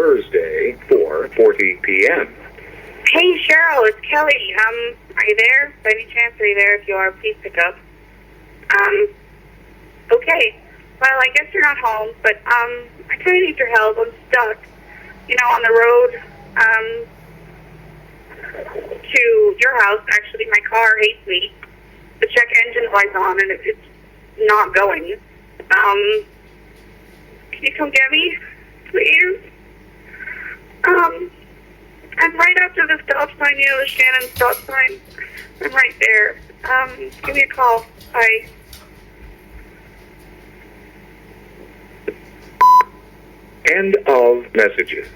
Thursday, 4:40 p.m. Hey, Cheryl, it's Kelly. Are you there? By any chance, are you there? If you are, please pick up. Okay. Well, I guess you're not home, but, I kind of need your help. I'm stuck, on the road, to your house. Actually, my car hates me. The check engine light's on, and it's not going. Can you come get me, please? I'm right after the stop sign, the Shannon stop sign. I'm right there. Give me a call. Bye. End of messages.